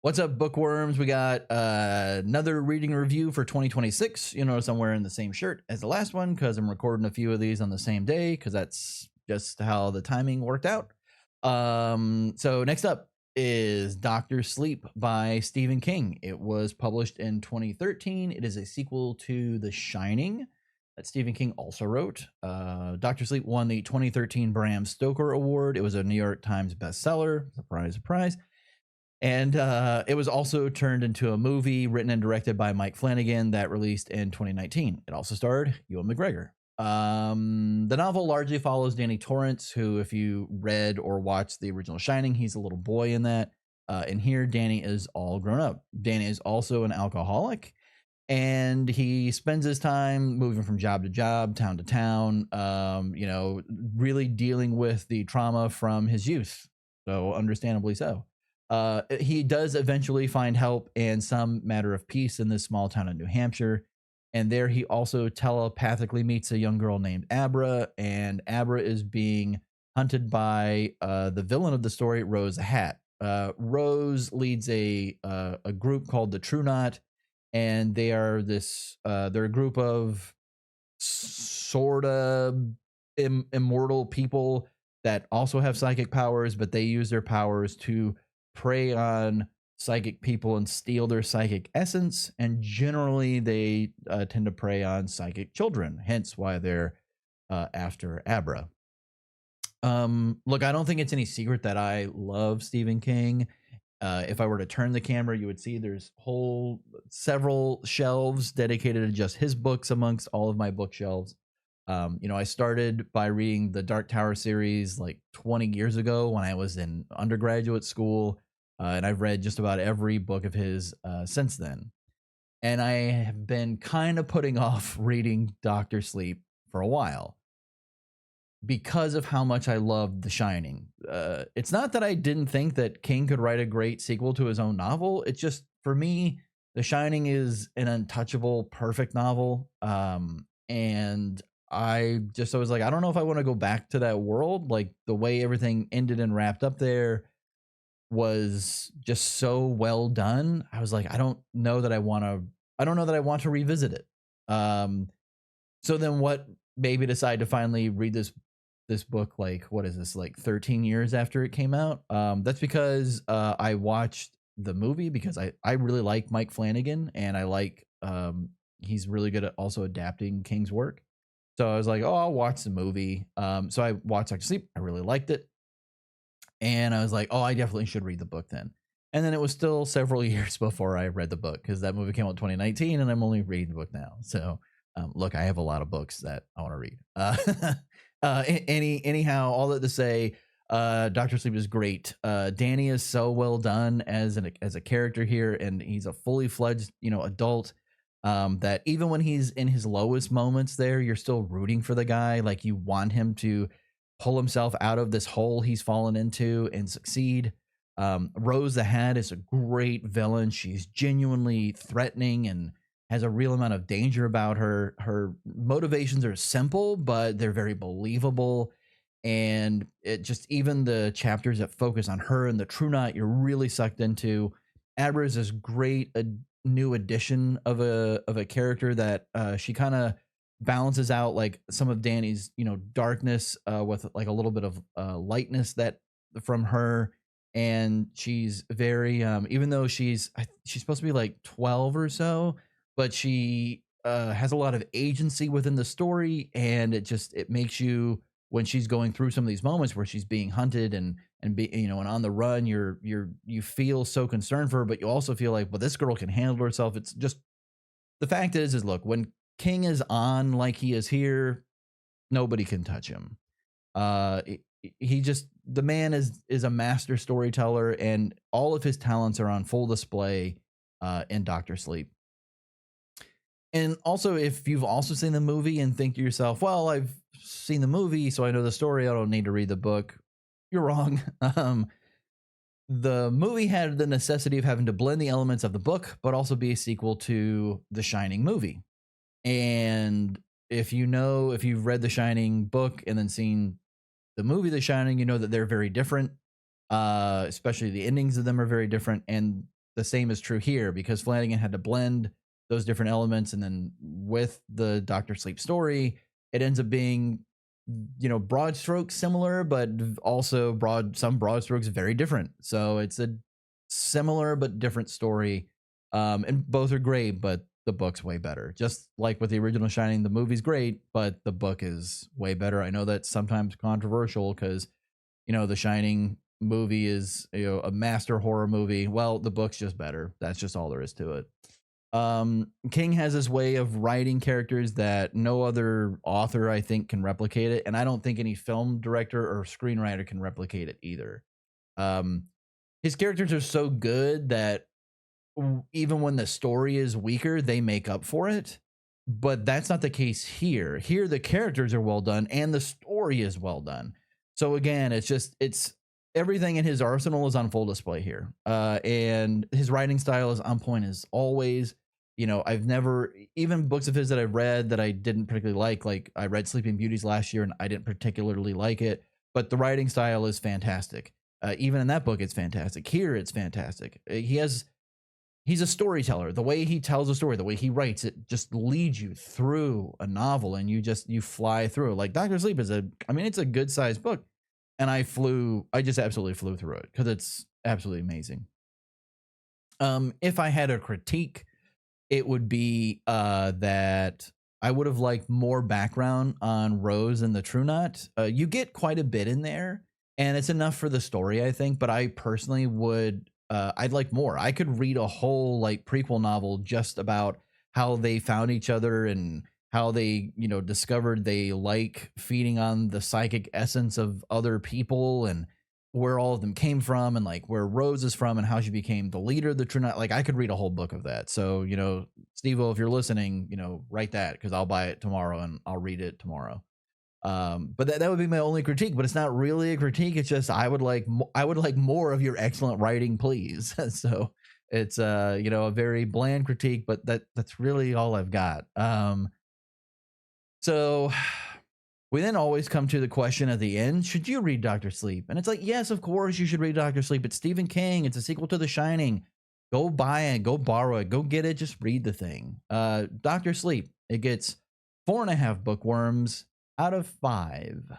What's up, bookworms? We got another reading review for 2026. You notice I'm wearing the same shirt as the last one because I'm recording a few of these on the same day because that's just how the timing worked out. So next up is Doctor Sleep by Stephen King. It was published in 2013. It is a sequel to The Shining that Stephen King also wrote. Doctor Sleep won the 2013 Bram Stoker Award. It was a New York Times bestseller. Surprise, surprise. And it was also turned into a movie written and directed by Mike Flanagan that released in 2019. It also starred Ewan McGregor. The novel largely follows Danny Torrance, who, if you read or watched the original Shining, he's a little boy in that. And here, Danny is all grown up. Danny is also an alcoholic, and he spends his time moving from job to job, town to town, really dealing with the trauma from his youth. So, understandably so. He does eventually find help and some matter of peace in this small town in New Hampshire. And there he also telepathically meets a young girl named Abra, and Abra is being hunted by the villain of the story, Rose the Hat. Rose leads a group called the True Knot, and they are they're a group of sort of immortal people that also have psychic powers, but they use their powers to prey on psychic people and steal their psychic essence, and generally they tend to prey on psychic children, hence why they're after Abra. Look, I don't think it's any secret that I love Stephen King. If I were to turn the camera, you would see there's several shelves dedicated to just his books amongst all of my bookshelves. I started by reading the Dark Tower series like 20 years ago when I was in undergraduate school. And I've read just about every book of his since then. And I have been kind of putting off reading Doctor Sleep for a while because of how much I loved The Shining. It's not that I didn't think that King could write a great sequel to his own novel. It's just, for me, The Shining is an untouchable, perfect novel. And I was like, I don't know if I want to go back to that world. Like, the way everything ended and wrapped up there was just so well done. I was like, I don't know that I want to revisit it. So then what made me decide to finally read this book, like, what is this, like 13 years after it came out? That's because I watched the movie because I really like Mike Flanagan, and I like he's really good at also adapting King's work. So I was like, oh, I'll watch the movie. So I watched Doctor Sleep. I really liked it. And I was like, oh, I definitely should read the book then. And then it was still several years before I read the book because that movie came out in 2019 and I'm only reading the book now. So, look, I have a lot of books that I want to read. Anyhow, all that to say, Doctor Sleep is great. Danny is so well done as a character here, and he's a fully fledged, adult. That even when he's in his lowest moments, there you're still rooting for the guy. Like, you want him to pull himself out of this hole he's fallen into and succeed. Rose the Hat is a great villain. She's genuinely threatening and has a real amount of danger about her. Her motivations are simple, but they're very believable. And it just, even the chapters that focus on her and the True Knot, you're really sucked into. Abra is this great new addition of a character that she kind of balances out like some of Danny's, darkness with like a little bit of lightness that from her. And she's very, even though she's supposed to be like 12 or so, but she has a lot of agency within the story, and it makes you, when she's going through some of these moments where she's being hunted and and on the run, you feel so concerned for her, but you also feel like, well, this girl can handle herself. It's just, the fact is look, when King is on like he is here, nobody can touch him. The man is a master storyteller, and all of his talents are on full display in Doctor Sleep. And also, if you've also seen the movie and think to yourself, well, I've seen the movie, so I know the story, I don't need to read the book, you're wrong. The movie had the necessity of having to blend the elements of the book, but also be a sequel to the Shining movie. And if you've read the Shining book and then seen the movie The Shining, you know that they're very different. Especially the endings of them are very different. And the same is true here because Flanagan had to blend those different elements, and then with the Dr. Sleep story, it ends up being, you know, broad strokes similar, but also some broad strokes very different. So it's a similar but different story, and both are great, but the book's way better. Just like with the original Shining, the movie's great, but the book is way better. I know that's sometimes controversial because, you know, the Shining movie is, you know, a master horror movie. Well, the book's just better. That's just all there is to it. King has this way of writing characters that no other author, I think, can replicate it, and I don't think any film director or screenwriter can replicate it either. His characters are so good that even when the story is weaker, they make up for it. But that's not the case here. Here, the characters are well done and the story is well done. So again, it's everything in his arsenal is on full display here. And his writing style is on point as always. You know, I've never, even books of his that I've read that I didn't particularly like I read Sleeping Beauties last year and I didn't particularly like it, but the writing style is fantastic. Even in that book, it's fantastic. Here, it's fantastic. He's a storyteller. The way he tells a story, the way he writes it just leads you through a novel and you fly through. Like Dr. Sleep is it's a good sized book. And I just absolutely flew through it because it's absolutely amazing. If I had a critique, it would be that I would have liked more background on Rose and the True Knot. You get quite a bit in there, and it's enough for the story, I think. But I personally would, I'd like more. I could read a whole like prequel novel just about how they found each other and how they, you know, discovered they like feeding on the psychic essence of other people and where all of them came from and like where Rose is from and how she became the leader of the True Knot. Like I could read a whole book of that. So, you know, Steve-O, if you're listening, you know, write that because I'll buy it tomorrow and I'll read it tomorrow. But that would be my only critique, but it's not really a critique. It's just, I would like more of your excellent writing, please. So it's, you know, a very bland critique, but that's really all I've got. So we then always come to the question at the end, should you read Dr. Sleep? And it's like, yes, of course you should read Dr. Sleep. It's Stephen King. It's a sequel to The Shining. Go buy it, go borrow it, go get it. Just read the thing. Dr. Sleep, it gets 4.5 bookworms out of 5.